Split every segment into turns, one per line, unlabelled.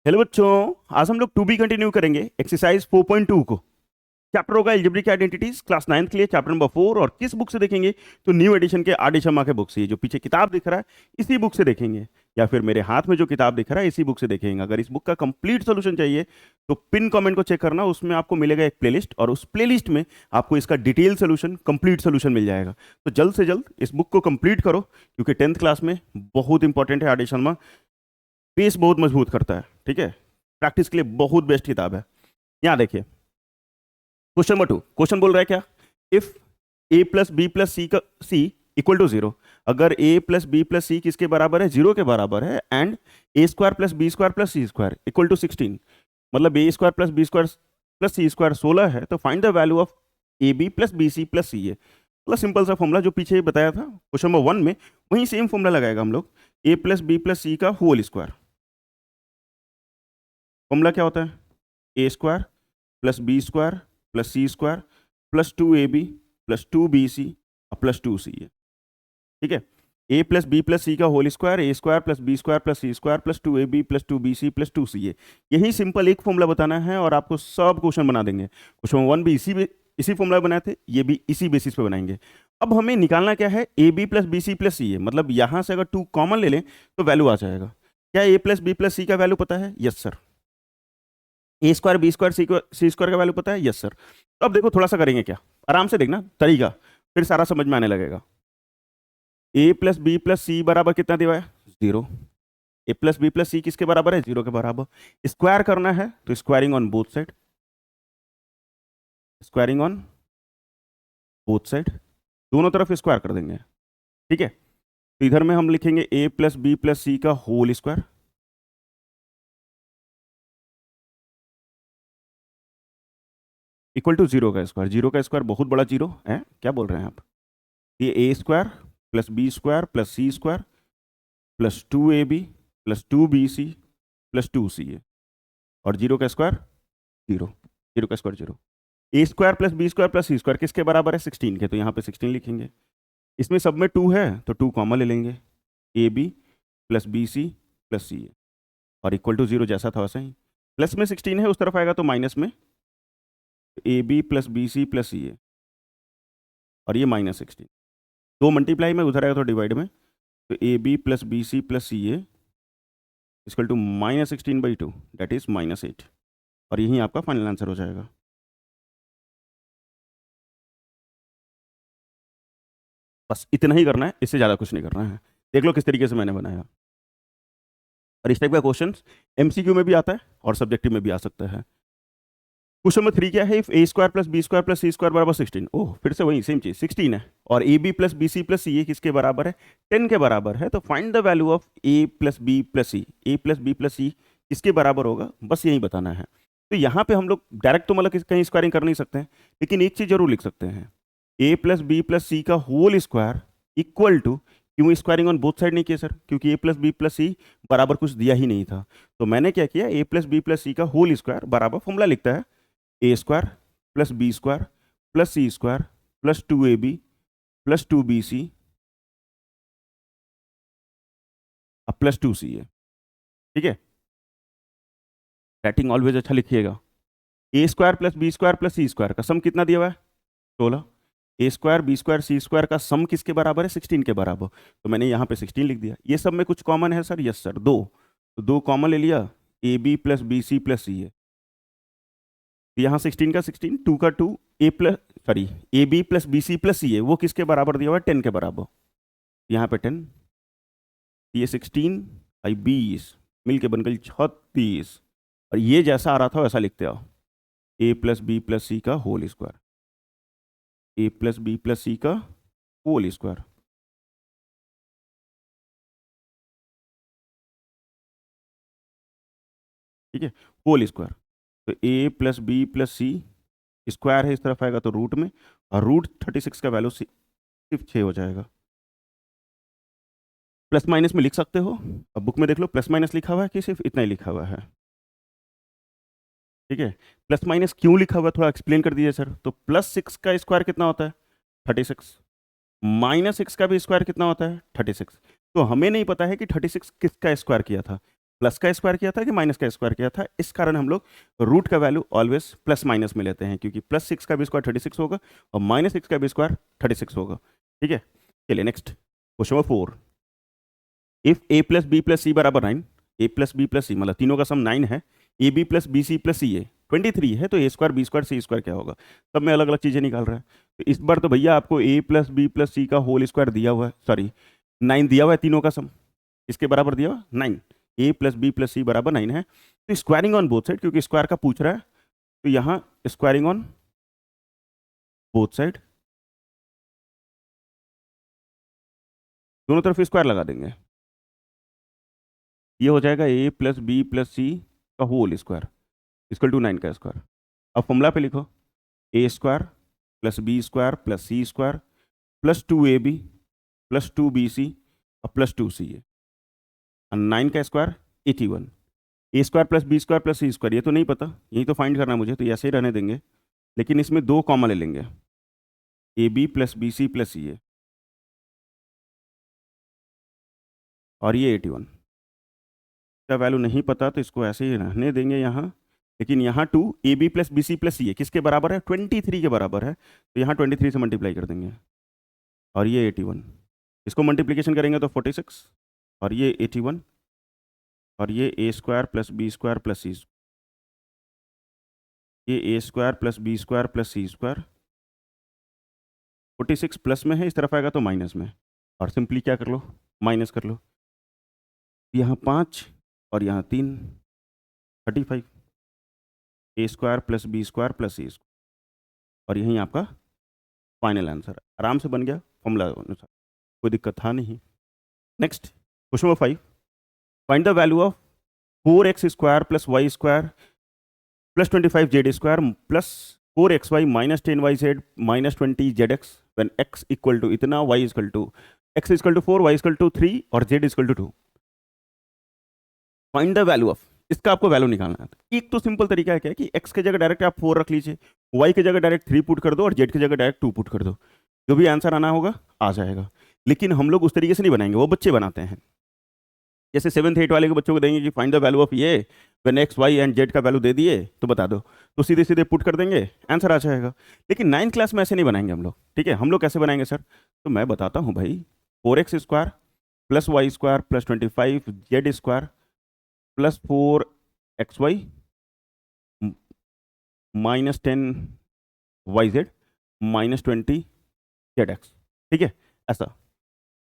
Hello बच्चों। आज हम लोग टू बी कंटिन्यू करेंगे एक्सरसाइज 4.2 को। चैप्टर होगा एल्जेब्रिक आइडेंटिटीज, क्लास 9th के लिए चैप्टर नंबर 4। और किस बुक से देखेंगे तो न्यू एडिशन के आर डी शर्मा के बुक से। ये जो पीछे किताब दिख रहा है इसी बुक से देखेंगे, या फिर मेरे हाथ में जो किताब दिख रहा है इसी बुक से देखेंगे। अगर इस बुक का कंप्लीट सोल्यूशन चाहिए तो पिन कमेंट को चेक करना, उसमें आपको मिलेगा एक प्लेलिस्ट, और उस प्लेलिस्ट में आपको इसका डिटेल सोल्यूशन, कंप्लीट सोल्यूशन मिल जाएगा। तो जल्द से जल्द इस बुक को कंप्लीट करो, क्योंकि 10th क्लास में बहुत इंपॉर्टेंट है। आर डी शर्मा बेस बहुत मजबूत करता है, ठीक है। प्रैक्टिस के लिए बहुत बेस्ट किताब है। यहां देखिए क्वेश्चन नंबर 2। क्वेश्चन बोल रहा है क्या, if a plus B plus C का सी इक्वल टू 0। अगर a plus B plus C किसके बराबर है, 0 के बराबर है, and A square plus B square plus C square equal to 16, मतलब A square plus B square plus C square 16 है, तो find the value of A B plus B C plus C A. मतलब simple सा formula जो पीछे बताया था question number 1 में, वही सेम फॉर्मूला लगाएगा हम लोग। A plus B plus C का होल स्क्वायर, फॉर्मूला क्या होता है, A square plus B square plus C square plus 2ab plus 2bc और प्लस 2c है, ठीक है। A plus B plus C का whole square, A square plus B square plus C square plus 2ab plus 2bc plus 2ca। यही simple एक formula बताना है और आपको सब क्वेश्चन बना देंगे। क्वेश्चन 1 भी इसी फॉर्मूला बनाए थे, ये भी इसी बेसिस पे बनाएंगे। अब हमें निकालना क्या है, A B plus B C plus C A, मतलब यहां से अगर 2 कॉमन ले लें तो वैल्यू आ जाएगा। क्या A plus B plus C का वैल्यू पता है? Yes sir. A square B square C square का वैल्यू पता है? Yes sir. तो अब देखो थोड़ा सा करेंगे क्या, आराम से देखना तरीका, फिर सारा समझ में आने लगेगा। ए प्लस बी प्लस सी बराबर कितना दिया है? 0। ए प्लस बी प्लस सी किसके बराबर है? 0 के बराबर। स्क्वायर करना है तो squaring on both side, squaring on both side, दोनों तरफ स्क्वायर कर देंगे, ठीक है। तो इधर में हम लिखेंगे ए प्लस बी प्लस सी का होल स्क्वायर इक्वल टू 0 का स्क्वायर। 0 का स्क्वायर बहुत बड़ा 0 है, क्या बोल रहे हैं आप? ये A square plus B square plus C square plus 2ab plus 2bc plus 2ca, और 0 का स्क्वायर 0, 0 का square 0। A square plus B square plus C square किसके बराबर है? 16 के, तो यहाँ पे 16 लिखेंगे। इसमें सब में 2 है तो 2 कॉमन ले लेंगे, A B plus B C plus C A, और इक्वल टू 0 जैसा था वैसा ही। प्लस में 16 है, उस तरफ आएगा तो माइनस में A B plus B C plus C A, और ये माइनस 16। 2 मल्टीप्लाई में, उधर आएगा तो डिवाइड में, तो a B plus B C plus C a equal to minus 16/2, that is -8, और यही आपका फाइनल आंसर हो जाएगा। बस इतना ही करना है, इससे ज़्यादा कुछ नहीं करना है। देख लो किस तरीके से मैंने बनाया। और इस टाइप का क्वेश्चन एमसीक्यू में भी आता है और सब्जेक्टिव में भी आ सकता है। क्वेश्चन नंबर 3 क्या है, if a square plus B square plus C square बराबर 16। ओह, फिर से वही सेम चीज, 16 है, और A B plus B C plus C A किसके बराबर है? 10 के बराबर है। तो find the value of A plus B plus C. A plus B plus C किसके बराबर होगा, बस यही बताना है। तो यहाँ पे हम लोग डायरेक्ट तो मतलब कहीं स्क्वायरिंग कर नहीं सकते हैं, लेकिन एक चीज जरूर लिख सकते हैं, ए प्लस बी प्लस सी का होल स्क्वायर इक्वल टू, क्यों स्क्वायरिंग ऑन बोथ साइड नहीं किया सर? क्योंकि ए प्लस बी प्लस सी बराबर कुछ दिया ही नहीं था। तो मैंने क्या किया, A plus B plus C का होल स्क्वायर बराबर फॉर्मूला लिखता है A square plus B square plus C square plus 2ab plus 2bc plus 2ca, ठीक है। राइटिंग ऑलवेज अच्छा लिखिएगा। A square plus B square plus C square का sum कितना दिया हुआ है? 16। A square B square C square का सम किसके बराबर है? 16 के बराबर। तो मैंने यहाँ पे 16 लिख दिया। ये सब में कुछ कॉमन है सर? यस सर, 2, तो 2 कॉमन ले लिया, A B plus B C plus C है। यहाँ 16 का 16, 2 का 2, A plus sorry A B plus B C plus C है, वो किसके बराबर दिया हुआ है? 10 के बराबर। यहाँ पे 10, ये 16 आई 20 मिलके बन गई 36, और ये जैसा आ रहा था वैसा लिखते आओ, ए प्लस बी प्लस सी का होल स्क्वायर, ए प्लस बी प्लस सी का होल स्क्वायर, ठीक है, होल स्क्वायर। तो ए प्लस बी प्लस सी स्क्वायर है, इस तरफ आएगा तो रूट में, और रूट 36 का वैल्यू सिर्फ 6 हो जाएगा। प्लस माइनस में लिख सकते हो, अब बुक में देख लो प्लस माइनस लिखा हुआ है कि सिर्फ इतना ही लिखा हुआ है, ठीक है। प्लस माइनस क्यों लिखा हुआ है थोड़ा एक्सप्लेन कर दीजिए सर। तो +6 का स्क्वायर कितना होता है? 36। -6 का भी स्क्वायर कितना होता है? 36। तो हमें नहीं पता है कि 36 किसका स्क्वायर किया था, प्लस का स्क्वायर किया था कि माइनस का स्क्वायर किया था, इस कारण हम लोग रूट का वैल्यू ऑलवेज प्लस माइनस में लेते हैं, क्योंकि प्लस 6 का भी स्क्वायर 36 होगा और माइनस 6 का भी स्क्वायर 36 होगा। ठीक है, चलिए next question number 4। If A plus B plus C बराबर 9, A plus B plus C मतलब तीनों का सम 9 है, A B plus B C plus C A 23 है, तो A square B square C square क्या होगा? सब में अलग अलग चीजें निकाल रहा है। तो इस बार तो भैया आपको ए प्लस बी प्लस सी का होल स्क्वायर दिया हुआ है, सॉरी 9 दिया हुआ है, तीनों का सम इसके बराबर दिया हुआ 9, A plus B plus C बराबर 9 है। तो स्क्वायरिंग ऑन बोथ साइड, क्योंकि स्क्वायर का पूछ रहा है, तो यहाँ स्क्वायरिंग ऑन बोथ साइड, दोनों तरफ स्क्वायर लगा देंगे, ये हो जाएगा ए प्लस बी प्लस सी का होल स्क्वायर इक्वल टू 9 का स्क्वायर। अब फॉर्मूला पे लिखो, A square plus B square plus C square plus 2ab plus 2bc और प्लस 2ca, 9 का square 81। A square plus B square plus C square ये तो नहीं पता, यही तो फाइंड करना है मुझे, तो ऐसे ही रहने देंगे, लेकिन इसमें दो कॉमन ले लेंगे, A B plus B C plus C A, और ये 81 का वैल्यू नहीं पता, तो इसको ऐसे ही रहने देंगे यहाँ। लेकिन यहाँ 2ab plus B C plus C A किसके बराबर है? 23 के बराबर है, तो यहाँ 23 से मल्टीप्लाई कर देंगे, और ये 81, इसको मल्टीप्लिकेशन करेंगे तो 46, और ये 81, और ये A square plus B square plus C, ये A square plus B square plus C square, 46 plus में है, इस तरफ आएगा तो माइनस में, और सिंपली क्या कर लो, माइनस कर लो, यहाँ 5 और यहाँ 3, 35, A square plus B square plus C square, और यही आपका फाइनल आंसर आराम से बन गया फॉर्मूला अनुसार, कोई दिक्कत था नहीं। Next question number 5, find the value of 4x square plus y square plus 25z square plus 4xy minus 10yz minus 20zx when x equal to इतना, y equal to x equal to 4, y equal to 3 और z equal to 2। Find the value of, इसका आपको value निकालना है। एक तो simple तरीका है क्या कि x के जगह डायरेक्ट आप 4 रख लीजिए, y की जगह डायरेक्ट 3 पुट कर दो और z की जगह डायरेक्ट 2 पुट कर दो, जो भी आंसर आना होगा आ जाएगा। लेकिन हम लोग उस तरीके से नहीं बनाएंगे, वो बच्चे बनाते हैं, जैसे 7th 8 वाले के बच्चों को देंगे कि फाइंड द वैल्यू ऑफ ये when x y and z का वैल्यू दे दिए तो बता दो, तो सीधे सीधे पुट कर देंगे, आंसर आ जाएगा। लेकिन 9th क्लास में ऐसे नहीं बनाएंगे हम लोग, ठीक है। हम लोग कैसे बनाएंगे सर? तो मैं बताता हूँ भाई, 4x square plus y square plus 25z square plus 4xy minus 10yz minus 20zx, ठीक है। ऐसा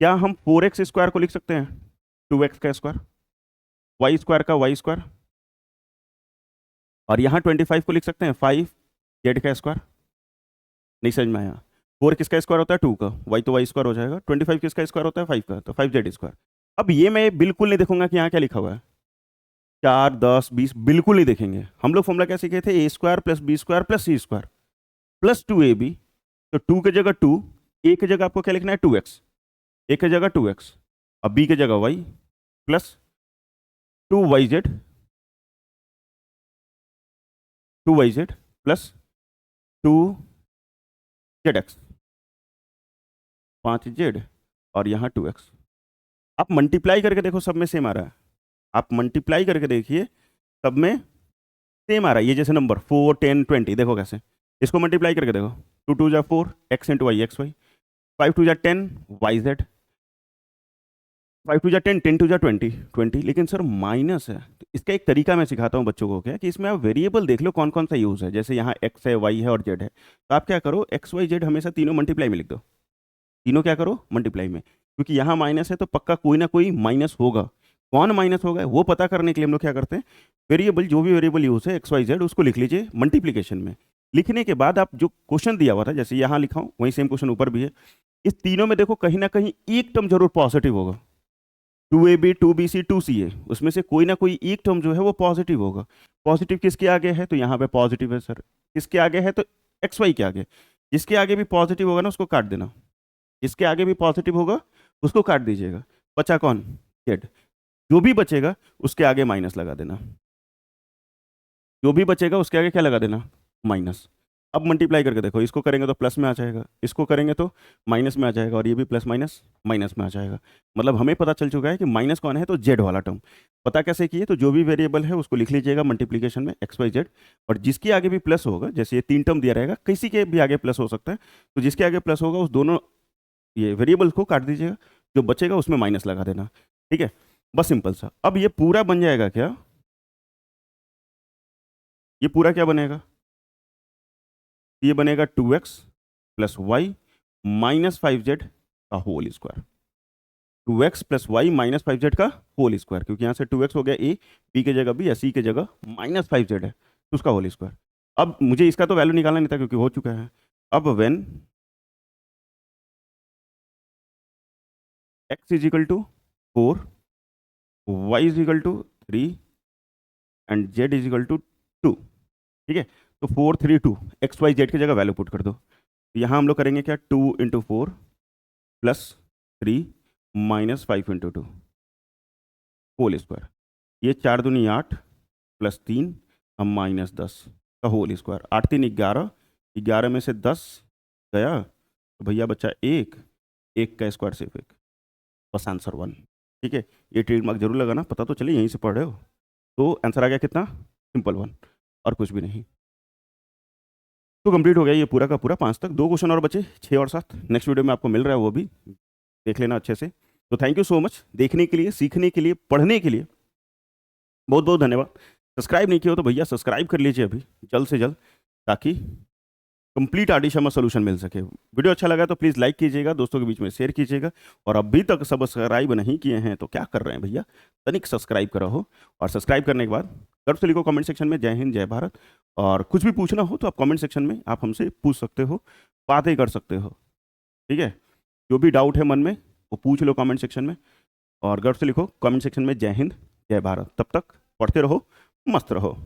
क्या हम 4x स्क्वायर को लिख सकते हैं 2x का स्क्वायर, वाई स्क्वायर का वाई स्क्वायर, और यहाँ 25 को लिख सकते हैं 5z का स्क्वायर? नहीं समझ में आया। 4 किसका स्क्वायर होता है? 2 का, y तो वाई स्क्वायर हो जाएगा। 25 किसका स्क्वायर होता है? 5 का, तो 5z स्क्वायर। अब ये मैं बिल्कुल नहीं देखूंगा कि यहाँ क्या लिखा हुआ है, 4 10 20 बिल्कुल नहीं देखेंगे। हम लोग फॉर्मूला क्या सीखे थे? A square plus B square plus C square plus 2ab, तो 2 की जगह 2, ए की जगह आपको क्या लिखना है 2x, ए की जगह 2x और बी की जगह y plus 2yz, 2yz plus 2zx, 5z और यहाँ 2x। आप मल्टीप्लाई करके देखो, सब में सेम आ रहा है, आप मल्टीप्लाई करके देखिए सब में सेम आ रहा है। ये जैसे नंबर 4 10 20 देखो कैसे, इसको मल्टीप्लाई करके देखो, 2 2 जा 4 x into y x y, 5 2 जा 10 वाई जेड, 5 2 जा 10 10 2 जा 20 20। लेकिन सर माइनस है, तो इसका एक तरीका मैं सिखाता हूँ बच्चों को, क्या कि इसमें आप वेरिएबल देख लो कौन कौन सा यूज़ है। जैसे यहाँ x है, y है और z है, तो आप क्या करो, x y z हमेशा तीनों मल्टीप्लाई में लिख दो, तीनों क्या करो मल्टीप्लाई में, क्योंकि यहाँ माइनस है तो पक्का कोई ना कोई माइनस होगा। कौन माइनस होगा वो पता करने के लिए हम लोग क्या करते हैं, वेरिएबल जो भी वेरिएबल यूज है एक्स वाई जेड उसको लिख लीजिए मल्टीप्लीकेशन में। लिखने के बाद आप जो क्वेश्चन दिया हुआ था, जैसे यहाँ लिखा हूँ वही सेम क्वेश्चन ऊपर भी है, इस तीनों में देखो कहीं ना कहीं एक टर्म जरूर पॉजिटिव होगा, 2ab 2bc 2ca, उसमें से कोई ना कोई एक टर्म जो है वो पॉजिटिव होगा। पॉजिटिव किसके आगे है? तो यहाँ पे पॉजिटिव है सर। किसके आगे है? तो एक्स वाई के आगे। जिसके आगे भी पॉजिटिव होगा ना उसको काट देना, जिसके आगे भी पॉजिटिव होगा उसको काट दीजिएगा। बचा कौन? जेड। जो भी बचेगा उसके आगे माइनस लगा देना, जो भी बचेगा उसके आगे क्या लगा देना? माइनस। अब मल्टीप्लाई करके देखो, इसको करेंगे तो प्लस में आ जाएगा, इसको करेंगे तो माइनस में आ जाएगा, और ये भी प्लस माइनस माइनस में आ जाएगा। मतलब हमें पता चल चुका है कि माइनस कौन है, तो जेड वाला टर्म। पता कैसे किए, तो जो भी वेरिएबल है उसको लिख लीजिएगा मल्टीप्लीकेशन में एक्स वाई जेड, और जिसके आगे भी प्लस होगा, जैसे ये 3 टर्म दिया रहेगा, किसी के भी आगे प्लस हो सकता है, तो जिसके आगे प्लस होगा उस दोनों ये वेरिएबल को काट दीजिएगा, जो बचेगा उसमें माइनस लगा देना। ठीक है, बस सिंपल सा। अब ये पूरा बन जाएगा क्या, ये पूरा क्या बनेगा, ये बनेगा 2x plus y minus 5z का whole square. 2x plus y minus 5z का होल स्क्वायर, क्योंकि यहाँ से 2x हो गया a, b की जगह b या c की जगह माइनस 5z है, तो उसका होल स्क्वायर। अब मुझे इसका तो वैल्यू निकालना नहीं था क्योंकि हो चुका है। अब when x is equal to 4, y is equal to 3 and z is equal to 2। ठीक है, तो 4 3 2 एक्स वाई जेड की जगह वैल्यू पुट कर दो। यहाँ हम लोग करेंगे क्या, 2 into 4 plus 3 minus 5 into 2 whole square. ये 4 दूनी 8 प्लस 3 हम माइनस 10 का होल स्क्वायर। 8 3 11, 11 में से 10 गया तो भैया बच्चा एक, एक का स्क्वायर सिर्फ एक, बस आंसर 1। ठीक है, ये ट्रेड मार्क जरूर लगाना, पता तो चले यहीं से पढ़ रहे हो। तो आंसर आ गया कितना, सिंपल 1, और कुछ भी नहीं। तो कंप्लीट हो गया ये पूरा का पूरा 5 तक। 2 क्वेश्चन और बचे, 6 और 7 नेक्स्ट वीडियो में आपको मिल रहा है, वो भी देख लेना अच्छे से। तो थैंक यू सो मच देखने के लिए, सीखने के लिए, पढ़ने के लिए बहुत बहुत धन्यवाद। सब्सक्राइब नहीं किया हो तो भैया सब्सक्राइब कर लीजिए अभी, जल्द से जल्द, ताकि कंप्लीट आडिशमा सोल्यूशन मिल सके। वीडियो अच्छा लगा तो प्लीज़ लाइक कीजिएगा, दोस्तों के बीच में शेयर कीजिएगा, और अभी तक सब्सक्राइब नहीं किए हैं तो क्या कर रहे हैं भैया, तनिक सब्सक्राइब करो हो। और सब्सक्राइब करने के बाद गर्व से लिखो कमेंट सेक्शन में जय हिंद जय भारत, और कुछ भी पूछना हो तो आप कमेंट सेक्शन में आप हमसे पूछ सकते हो, बातें कर सकते हो। ठीक है, जो भी डाउट है मन में वो पूछ लो कमेंट सेक्शन में, और गर्व से लिखो कमेंट सेक्शन में जय हिंद जय भारत। तब तक पढ़ते रहो, मस्त रहो।